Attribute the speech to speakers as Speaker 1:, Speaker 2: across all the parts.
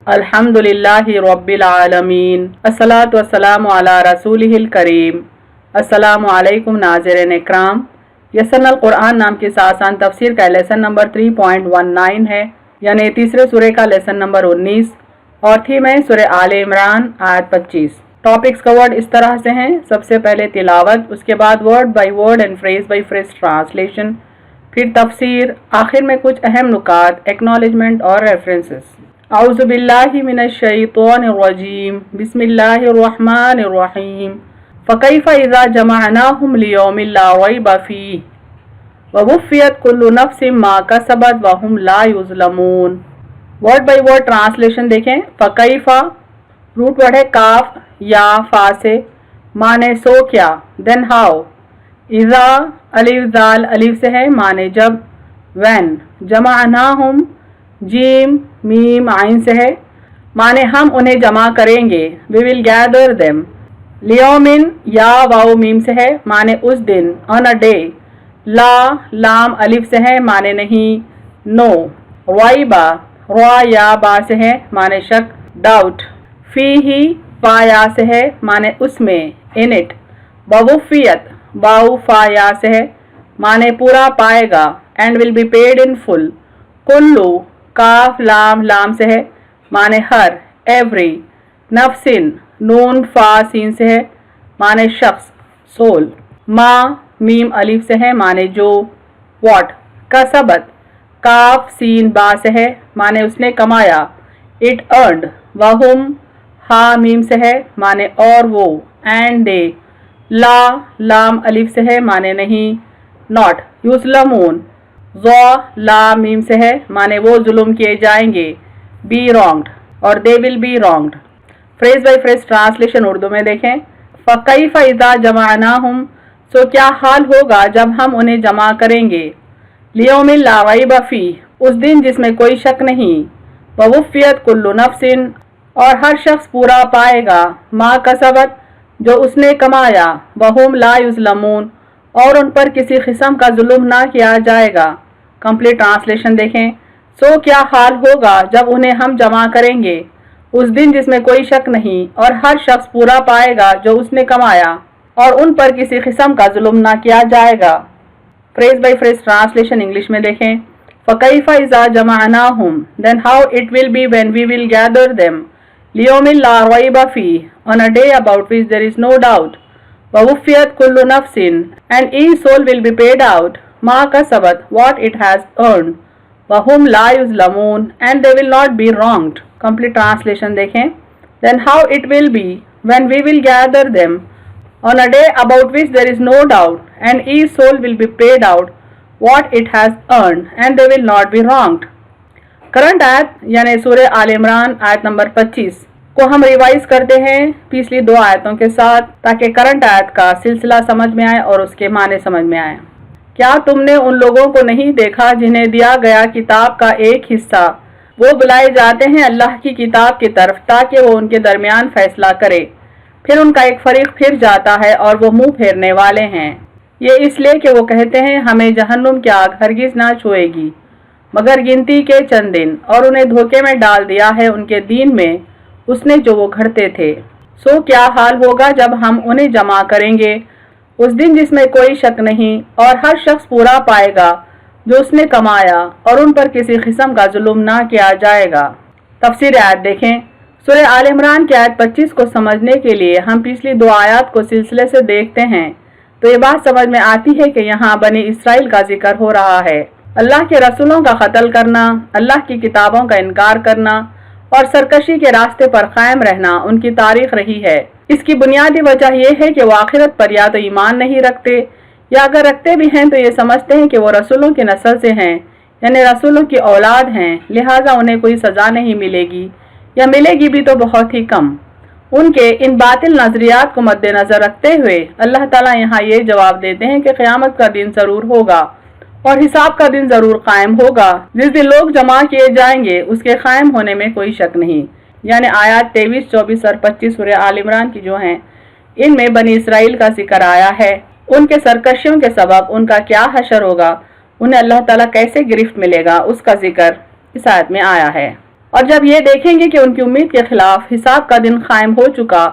Speaker 1: अल्हम्दुलिल्लाहि रब्बिल आलमीन अस्सलातु वस्सलामु अला रसूलिहिल करीम। अस्सलामु अलैकुम नाज़रीन इकराम। यसरल कुरान नाम की आसान तफसीर का लेसन नंबर 3.19 है, यानी तीसरे सूरे का लेसन नंबर 19 और थीम है सूरह आले इमरान आयत 25। टॉपिक्स कवर्ड इस तरह से हैं। सबसे पहले तिलावत, उसके बाद word by word and phrase by phrase translation, फिर तफसीर, आखिर में कुछ अहम नुकात, एक्नॉलेजमेंट और रेफरेंसेस। औज़ु बिल्लाहि मिनश शैतानिर रजीम, बिस्मिल्लाहिर रहमानिर रहीम। फ़कैफ़ इज़ा जमअनाहुम लियौमिन ला रैब फ़ीहि व वुफ़्फ़ियत कुल्लु नफ्सिन मा कसबत व हुम ला युज़लमून। वर्ड बाय वर्ड ट्रांसलेशन देखें। फ़कैफ़ा रूट वर्ड है काफ या फा से, माने सो क्या, देन हाउ। इज़ा अलिफ जाल अलिफ से है, माने जब, व्हेन। जमअनाहुम जीम मीम आइन से है, माने हम उन्हें जमा करेंगे, वी विल गैदर देम। लियोमिन या वाओ मीम से है, माने उस दिन, ऑन अ डे। ला लाम अलिफ से है, माने नहीं, नो। रैबा रा या बा से है, माने शक, डाउट। फीही फा या से है, माने उसमें, इन इट। ववुफ़्फ़ियत वाउ फा या से है, माने पूरा पाएगा, and will be paid in full. कुल्लू काफ लाम लाम से है, माने हर, एवरी। नफ्सिन नून फा सीन से है, माने शख्स, सोल। मा मीम अलिफ से है, माने जो, व्हाट। कसबत काफ सीन बा से है, माने उसने कमाया, इट अर्नड। वहुम हा मीम से है, माने और वो, एंड दे। ला लाम अलिफ से है, माने नहीं, नॉट। युज़लमून ज़ा ला मीम से है, माने वो जुल्म किए जाएंगे, बी रॉन्ग्ड और they will be wronged. Phrase by phrase translation Urdu में देखें। फ़कैफ़ इज़ा जमअनाहुम, सो क्या हाल होगा जब हम उन्हें जमा करेंगे। लियौमिन ला रैब फ़ीहि, उस दिन जिसमें कोई शक नहीं। ववुफ़्फ़ियत कुल्लु नफ्सिन, और हर शख्स पूरा पाएगा, मा कसबत, जो उसने कमाया, वहुम ला युज़लमून, और उन पर किसी किस्म का जुल्म ना किया जाएगा। कंप्लीट ट्रांसलेशन देखें। सो क्या हाल होगा जब उन्हें हम जमा करेंगे, उस दिन जिसमें कोई शक नहीं, और हर शख्स पूरा पाएगा जो उसने कमाया, और उन पर किसी किस्म का जुल्म ना किया जाएगा। Phrase by phrase translation English में देखें। फ़कैफ़ इज़ा जमअनाहुम, then how it will be when we will gather them. लियौमिन ला रैब फ़ीहि, on a day about which there is no doubt. ववुफ़्फ़ियत कुल्लु नफ्सिन, and each soul will be paid out, ma kasabat, what it has earned. Wahum la yuzlamoon, and they will not be wronged. Complete translation देखें. Then how it will be when we will gather them on a day about which there is no doubt, and each soul will be paid out what it has earned, and they will not be wronged. Current आयत यानी सूरह आल इमरान आयत number 25 को हम revise करते हैं पिछली दो आयतों के साथ, ताकि करंट आयत का सिलसिला समझ में आए और उसके माने समझ में आए। क्या तुमने उन लोगों को नहीं देखा जिन्हें दिया गया किताब का एक हिस्सा, वो बुलाए जाते हैं अल्लाह की किताब की तरफ ताकि वो उनके दरमियान फैसला करे, फिर उनका एक फरीक फिर जाता है और वो मुंह फेरने वाले हैं। ये इसलिए कि वो कहते हैं हमें जहन्नुम की आग हरगिज ना छुएगी मगर गिनती के चंद दिन, और उन्हें धोखे में डाल दिया है उनके दीन में उसने जो वो घड़ते थे। सो क्या हाल होगा जब हम उन्हें जमा करेंगे, उस दिन जिसमें कोई शक नहीं, और हर शख्स पूरा पाएगा जो उसने कमाया, और उन पर किसी किस्म का जुल्म ना किया जाएगा। तफसीर आयत देखें। सूरह आल इमरान की आयत 25 को समझने के लिए हम पिछली दो आयत को सिलसिले से देखते हैं तो ये बात समझ में आती है कि यहाँ बनी इसराइल का जिक्र हो रहा है। अल्लाह के रसूलों का कत्ल करना, अल्लाह की किताबों का इनकार करना और सरकशी के रास्ते पर कायम रहना उनकी तारीख रही है। इसकी बुनियादी वजह यह है कि वो आखिरत पर या तो ईमान नहीं रखते, या अगर रखते भी हैं तो ये समझते हैं कि वो रसूलों की नस्ल से हैं, यानी रसूलों की औलाद हैं, लिहाजा उन्हें कोई सज़ा नहीं मिलेगी, या मिलेगी भी तो बहुत ही कम। उनके इन बातिल नजरियात को मद्देनजर रखते हुए अल्लाह ताला यहाँ ये जवाब देते हैं कि क़यामत का दिन ज़रूर होगा और हिसाब का दिन ज़रूर कायम होगा, जिस दिन लोग जमा किए जाएंगे उसके कायम होने में कोई शक नहीं। यानी आयत 23, 24 और 25 सूरह आल इमरान की जो हैं, इनमें बनी इसराइल का जिक्र आया है। उनके सरकशियों के सबब उनका क्या हशर होगा, उन्हें अल्लाह ताला कैसे गिरफ्त मिलेगा, उसका जिक्र इस आयत में आया है। اور جب یہ دیکھیں گے کہ ان کی امید کے خلاف حساب کا دن قائم ہو چکا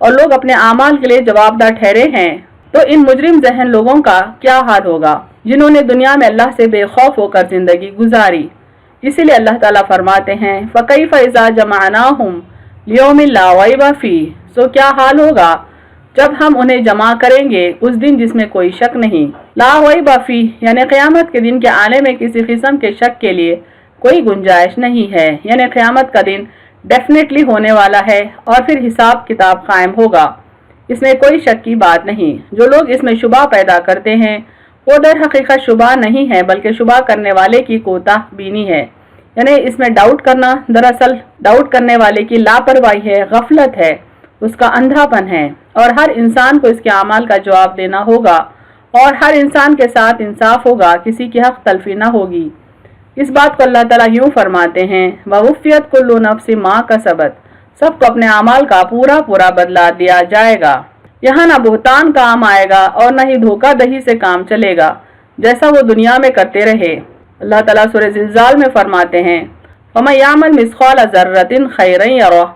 Speaker 1: اور لوگ اپنے اعمال کے لیے جوابدہ ٹھہرے ہیں، تو ان مجرم ذہن لوگوں کا کیا حال ہوگا جنہوں نے دنیا میں اللہ سے بے خوف ہو کر زندگی گزاری۔ اسی لیے اللہ تعالیٰ فرماتے ہیں فَكَيْفَ إِذَا جَمَعْنَاهُمْ لِيَوْمٍ لَا رَيْبَ فِيهِ، سو کیا حال ہوگا جب ہم انہیں جمع کریں گے اس دن جس میں کوئی شک نہیں۔ لا ریب فیہ یعنی قیامت کے دن کے آنے میں کسی قسم کے شک کے لیے کوئی گنجائش نہیں ہے، یعنی قیامت کا دن ڈیفینیٹلی ہونے والا ہے اور پھر حساب کتاب قائم ہوگا، اس میں کوئی شک کی بات نہیں۔ جو لوگ اس میں شبہ پیدا کرتے ہیں وہ در حقیقت شبہ نہیں ہے بلکہ شبہ کرنے والے کی کوتاہ بینی ہے، یعنی اس میں ڈاؤٹ کرنا دراصل ڈاؤٹ کرنے والے کی لاپرواہی ہے، غفلت ہے، اس کا اندھا پن ہے، اور ہر انسان کو اس کے اعمال کا جواب دینا ہوگا اور ہر انسان کے ساتھ انصاف ہوگا، کسی کی حق تلفی نہ ہوگی۔ اس بات کو اللہ تعالیٰ یوں فرماتے ہیں وَوُفِّيَتْ كُلُّ نَفْسٍ مَا كَسَبَتْ، سب کو اپنے اعمال کا پورا پورا بدلہ دیا جائے گا۔ یہاں نہ بہتان کام آئے گا اور نہ ہی دھوکہ دہی سے کام چلے گا جیسا وہ دنیا میں کرتے رہے۔ اللہ تعالیٰ سورہ زلزال میں فرماتے ہیں وَمَن يَعْمَلْ مِثْقَالَ ذَرَّةٍ خَيْرًا يَرَهُ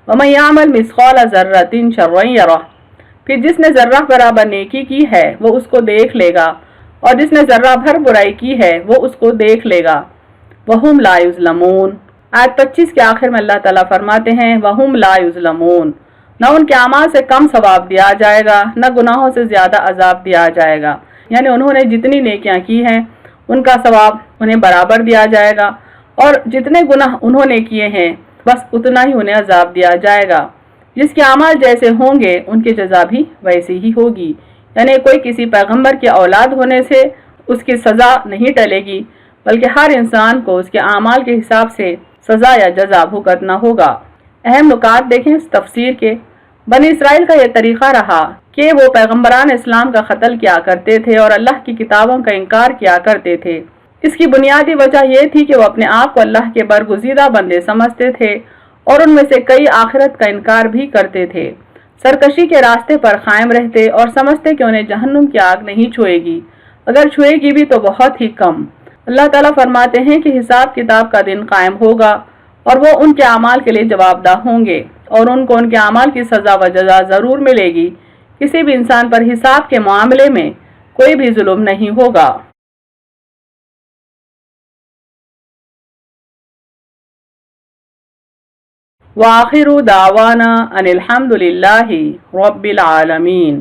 Speaker 1: وَمَن يَعْمَلْ مِثْقَالَ ذَرَّةٍ شَرًّا يَرَهُ، پھر جس نے ذرہ برابر نیکی کی ہے وہ اس کو دیکھ لے گا اور جس نے ذرہ بھر برائی کی ہے وہ اس کو دیکھ لے گا۔ وَهُمْ لَا يُظْلَمُونَ، آیت 25 کے آخر میں اللہ تعالیٰ فرماتے ہیں وَهُمْ لَا يُظْلَمُونَ، نہ ان کے اعمال سے کم ثواب دیا جائے گا نہ گناہوں سے زیادہ عذاب دیا جائے گا، یعنی انہوں نے جتنی نیکیاں کی ہیں ان کا ثواب انہیں برابر دیا جائے گا اور جتنے گناہ انہوں نے کیے ہیں بس اتنا ہی انہیں عذاب دیا جائے گا۔ جس کے اعمال جیسے ہوں گے ان کی جزا بھی ویسی ہی ہوگی، یعنی کوئی کسی پیغمبر کی اولاد ہونے سے اس کی سزا نہیں ٹلے گی بلکہ ہر انسان کو اس کے اعمال کے حساب سے سزا یا جزا بھگتنا ہوگا۔ اہم نکات دیکھیں اس تفسیر کے۔ بنی اسرائیل کا یہ طریقہ رہا کہ وہ پیغمبران اسلام کا قتل کیا کرتے تھے اور اللہ کی کتابوں کا انکار کیا کرتے تھے۔ اس کی بنیادی وجہ یہ تھی کہ وہ اپنے آپ کو اللہ کے برگزیدہ بندے سمجھتے تھے اور ان میں سے کئی آخرت کا انکار بھی کرتے تھے، سرکشی کے راستے پر قائم رہتے اور سمجھتے کہ انہیں جہنم کی آگ نہیں چھوئے گی، اگر چھوئے گی بھی تو بہت ہی کم۔ اللہ تعالیٰ فرماتے ہیں کہ حساب کتاب کا دن قائم ہوگا اور وہ ان کے اعمال کے لیے جواب دہ ہوں گے اور ان کو ان کے اعمال کی سزا و جزا ضرور ملے گی۔ کسی بھی انسان پر حساب کے معاملے میں کوئی بھی ظلم نہیں ہوگا۔ وآخر دعوانا ان الحمد للہ رب العالمین۔